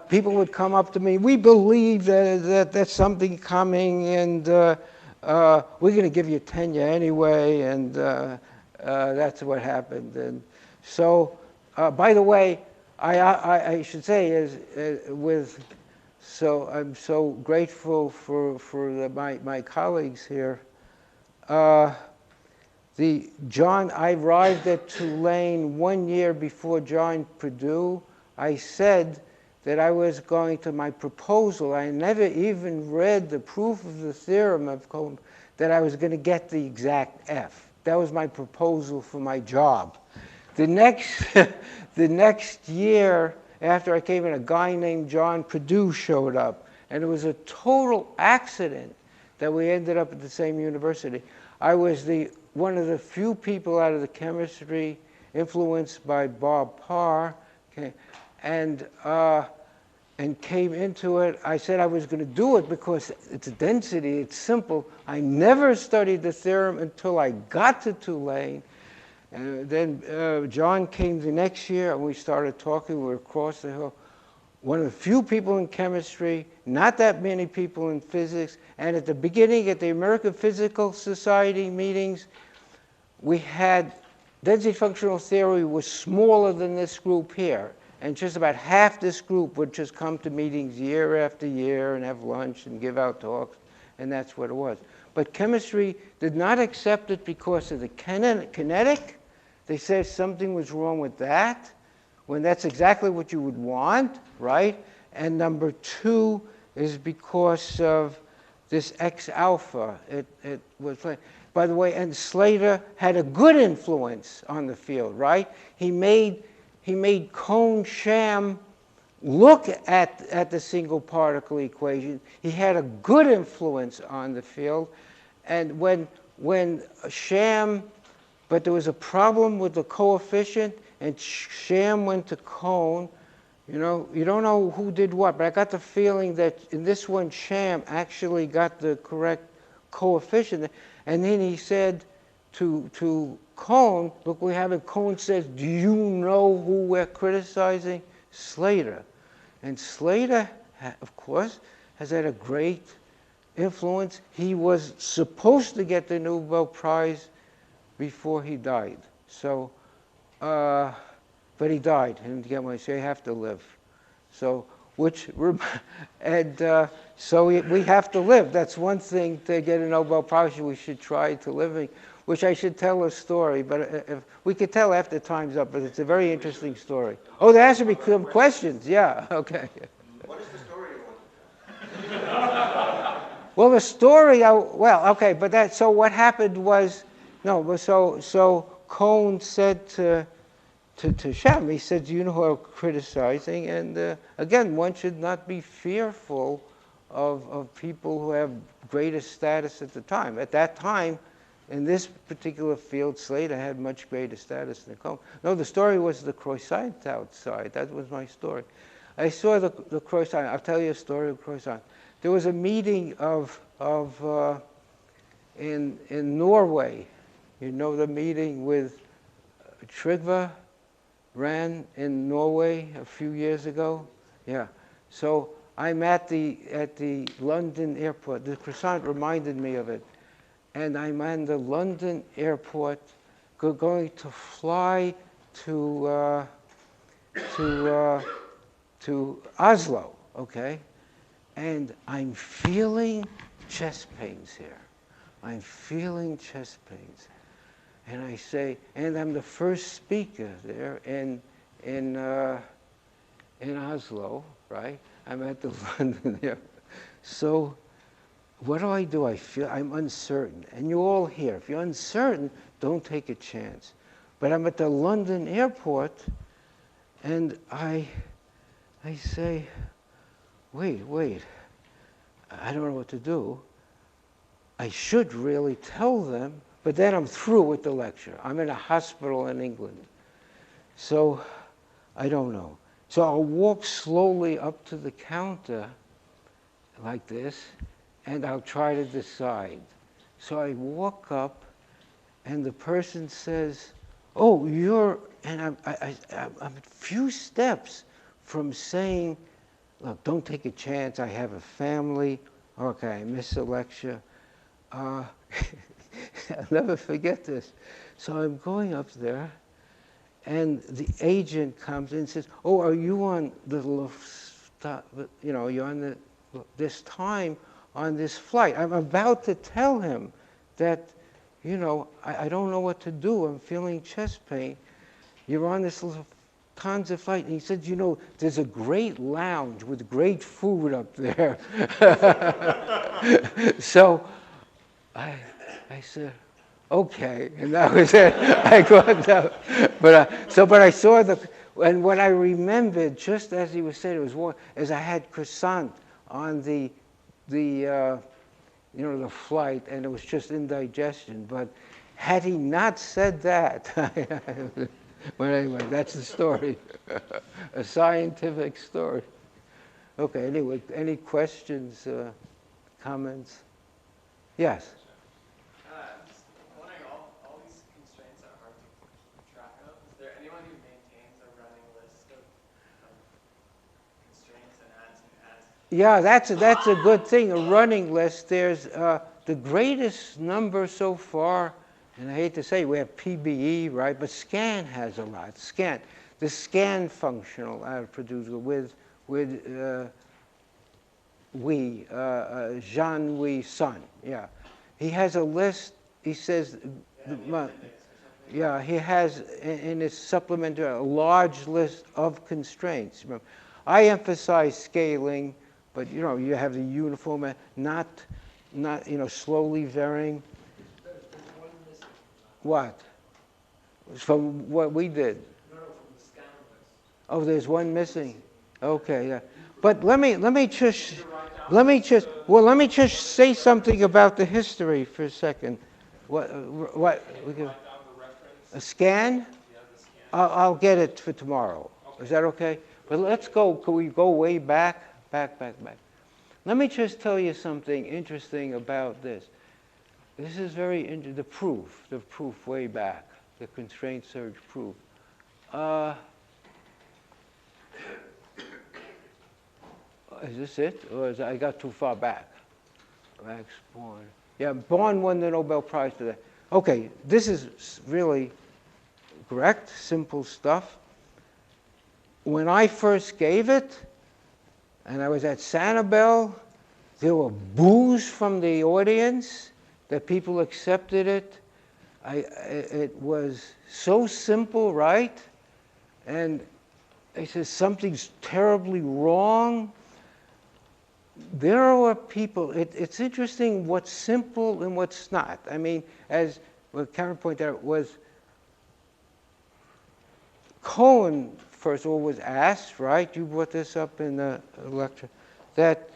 people would come up to me, we believe that there's something coming, and we're going to give you tenure anyway, and that's what happened. And so, by the way, I should say, so I'm so grateful for my colleagues here. I arrived at Tulane 1 year before John Purdue. I said that I was going to my proposal. I never even read the proof of the theorem of Cohn, that I was going to get the exact F. That was my proposal for my job. The next, the next year after I came in, a guy named John Purdue showed up. And it was a total accident that we ended up at the same university. I was one of the few people out of the chemistry influenced by Bob Parr, okay, and came into it. I said I was going to do it because it's a density, it's simple. I never studied the theorem until I got to Tulane. And then John came the next year, and we started talking. We were across the hill. One of the few people in chemistry, not that many people in physics. And at the beginning, at the American Physical Society meetings, we had density functional theory was smaller than this group here. And just about half this group would just come to meetings year after year and have lunch and give out talks. And that's what it was. But chemistry did not accept it because of the kinetic. They said something was wrong with that, when that's exactly what you would want, right? And number two is because of this X alpha. It was, by the way, and Slater had a good influence on the field, right? He made Cohn-Sham look at the single particle equation. He had a good influence on the field. And when Sham, but there was a problem with the coefficient, and Sham went to Cohn. You know, you don't know who did what, but I got the feeling that in this one, Sham actually got the correct coefficient. And then he said to Cohn, look, we have it. Cohn says, do you know who we're criticizing? Slater. And Slater, of course, has had a great influence. He was supposed to get the Nobel Prize before he died. So, but he died. He didn't get one, so you have to live. So, so we have to live. That's one thing to get a Nobel Prize. We should try to living, which I should tell a story, but if we could tell after time's up, but it's a very interesting story. Oh, there has to be some questions. Yeah, okay. What is the story you want? Well, the story, okay, but so what happened was, so Cohn said to Sham, he said, do you know who are criticizing? And again, one should not be fearful of people who have greater status at the time. At that time, in this particular field, Slater had much greater status than Cohn. No, the story was the croissant outside. That was my story. I saw the croissant. I'll tell you a story of croissant. There was a meeting in Norway. You know the meeting with Trygve ran in Norway a few years ago? Yeah. So I'm at the London airport. The croissant reminded me of it. And I'm at the London airport going to fly to Oslo, okay? And I'm feeling chest pains here. I'm feeling chest pains. And I say, and I'm the first speaker there in Oslo, right? I'm at the London airport. So what do? I'm uncertain. And you're all here. If you're uncertain, don't take a chance. But I'm at the London airport, and I say, wait, I don't know what to do. I should really tell them, but then I'm through with the lecture. I'm in a hospital in England. So I don't know. So I'll walk slowly up to the counter like this, and I'll try to decide. So I walk up, and the person says, oh, and I'm a few steps from saying, look, don't take a chance, I have a family. Okay, I missed a lecture. I'll never forget this. So I'm going up there, and the agent comes in and says, oh, are you on the, you're on this time on this flight? I'm about to tell him that, you know, I don't know what to do. I'm feeling chest pain. You're on this little tons of flight. And he said, you know, there's a great lounge with great food up there. So I said, okay, and that was it. I got out. But I saw and what I remembered, just as he was saying, it was warm, as I had croissant on the flight, and it was just indigestion. But had he not said that, but anyway, that's the story, a scientific story. Okay, anyway, any questions, comments? Yes? I'm just wondering, all these constraints are hard to keep track of. Is there anyone who maintains a running list of constraints and adds? Yeah, that's a good thing, a running list. There's the greatest number so far, and I hate to say we have PBE, right? But SCAN has a lot. SCAN, the SCAN functional producer with Jean-Louis Sun. Yeah, he has a list. He says, yeah, he has in his supplementary a large list of constraints. I emphasize scaling, but you know you have the uniform, not slowly varying. What? From what we did? No, from the scan list. Oh, there's one missing. Okay, yeah. But let me just say something about the history for a second. What we can, a scan? Yeah, the scan. I'll get it for tomorrow. Okay. Is that okay? But let's go. Can we go way back? Back. Let me just tell you something interesting about this. This is very interesting. The proof way back, the constraint search proof. Is this it? Or I got too far back? Max Born. Yeah, Born won the Nobel Prize for that. Okay, this is really correct, simple stuff. When I first gave it, and I was at Sanibel, there were boos from the audience that people accepted it. It was so simple, right? And they said something's terribly wrong. There are people, it's interesting what's simple and what's not. I mean, as Karen pointed out, was Cohen, first of all, was asked, right? You brought this up in the lecture, that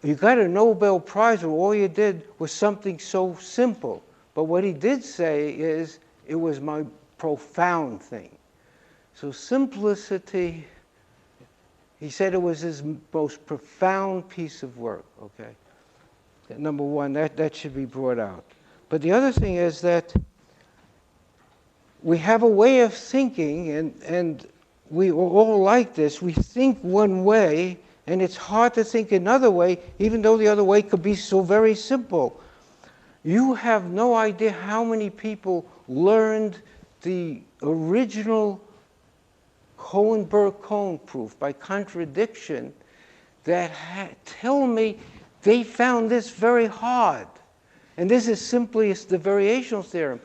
you got a Nobel Prize and all you did was something so simple. But what he did say is, it was my profound thing. So simplicity, he said it was his most profound piece of work, okay? Number one, that should be brought out. But the other thing is that we have a way of thinking, and we all like this. We think one way, and it's hard to think another way, even though the other way could be so very simple. You have no idea how many people learned the original Cohenberg-Cohen proof by contradiction that tell me they found this very hard. And this is simply the variational theorem.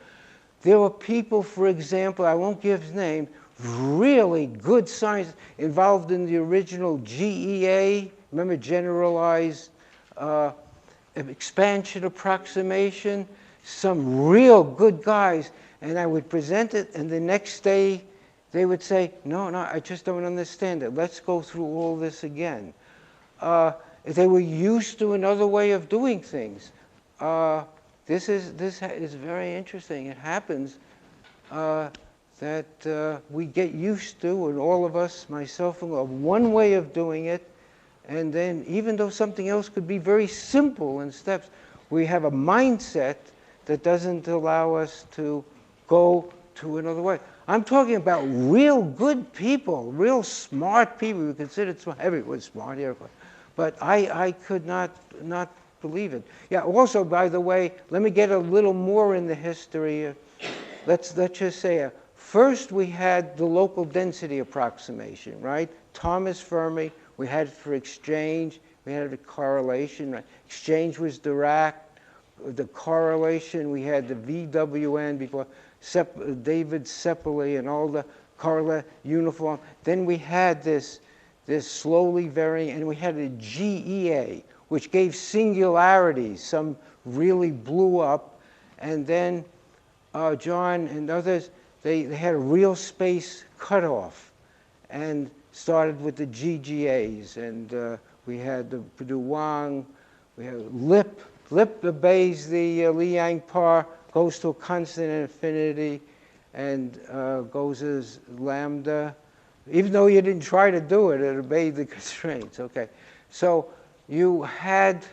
There were people, for example, I won't give his name, really good scientists involved in the original GEA, remember generalized expansion approximation, some real good guys, and I would present it, and the next day they would say, no, I just don't understand it. Let's go through all this again. They were used to another way of doing things. This is very interesting. It happens that we get used to, and all of us, myself, one way of doing it, and then even though something else could be very simple in steps, we have a mindset that doesn't allow us to go to another way. I'm talking about real good people, real smart people. We consider everyone's smart here, but I could not believe it. Yeah. Also, by the way, let me get a little more in the history. Let's just say first we had the local density approximation, right? Thomas Fermi. We had for exchange. We had a correlation. Right? Exchange was Dirac. the correlation. We had the VWN before, David Sepperly and all the correlate uniform. Then we had this slowly varying, and we had a GEA, which gave singularities. Some really blew up. And then John and others, they had a real space cutoff and started with the GGAs. And we had the Purdue-Wang, we had Lip obeys the Li-Yang par, goes to a constant infinity, and goes as lambda. Even though you didn't try to do it, it obeyed the constraints. Okay, so you had,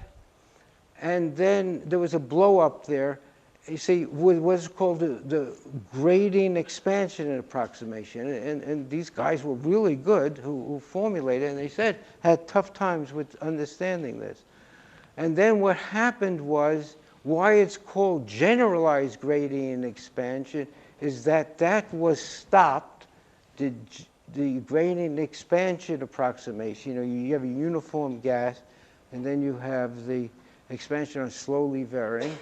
and then there was a blow up there. You see, with what's called the gradient expansion approximation, and these guys were really good who formulated, and they said had tough times with understanding this. And then what happened was, why it's called generalized gradient expansion is that was stopped. The gradient expansion approximation, you have a uniform gas, and then you have the expansion on slowly varying,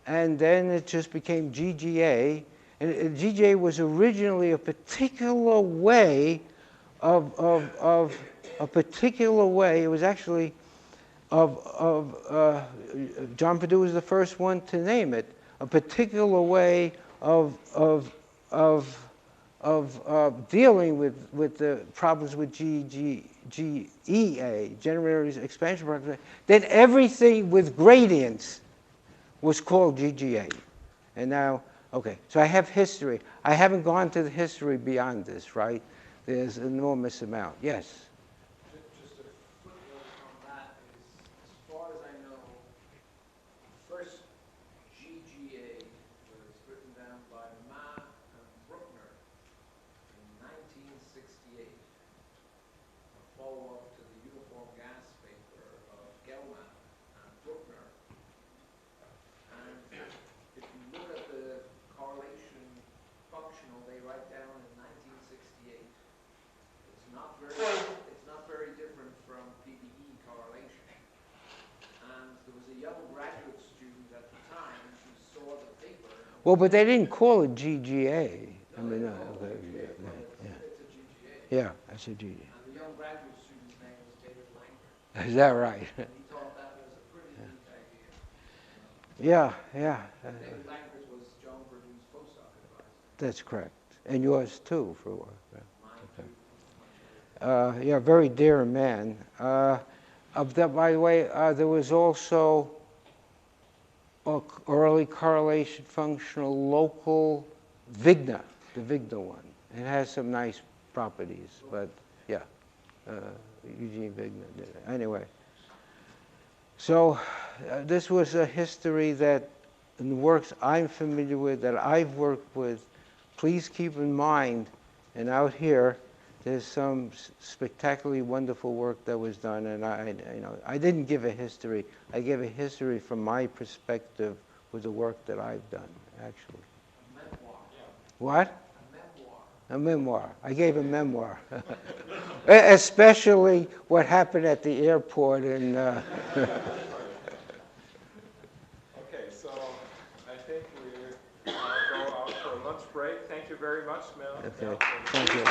and then it just became GGA. And GGA was originally a particular way of a particular way. It was actually John Purdue was the first one to name it, a particular way of dealing with the problems with GEA, generators expansion approximation. Then everything with gradients was called GGA. And now, okay, so I have history. I haven't gone to the history beyond this, right? There's an enormous amount. Yes? Just a footnote on that is, as far as I know, the first GGA was written down by Ma and Bruckner in 1968, a follow-up to the uniform gas paper of Gelman and Bruckner. And if you look at the correlation functional they write down in 1968, it's not very different from PBE correlation. And there was a young graduate student at the time who saw the paper. Well, but they didn't call it GGA. No, I mean, they no, called okay, it GGA, but yeah. it's a GGA. Yeah, that's a GGA. And the young graduate student's name was David Langford. Is that right? And he thought that was a pretty neat idea. Yeah, yeah. David Langford was John Purdue's postdoc advisor. That's correct. And yours too, for a while. Yeah. Mine too. Yeah, very dear man. By the way, there was also a early correlation functional local Wigner, the Wigner one. It has some nice properties, but yeah, Eugene Wigner did it. Anyway, so this was a history that in the works I'm familiar with, that I've worked with. Please keep in mind, and out here, there's some spectacularly wonderful work that was done, and I didn't give a history. I gave a history from my perspective with the work that I've done, actually. A memoir. What? A memoir. A memoir. I gave a memoir. Especially what happened at the airport in... Okay, so I think we go out for a lunch break. Thank you very much, Mel. Okay, thank you.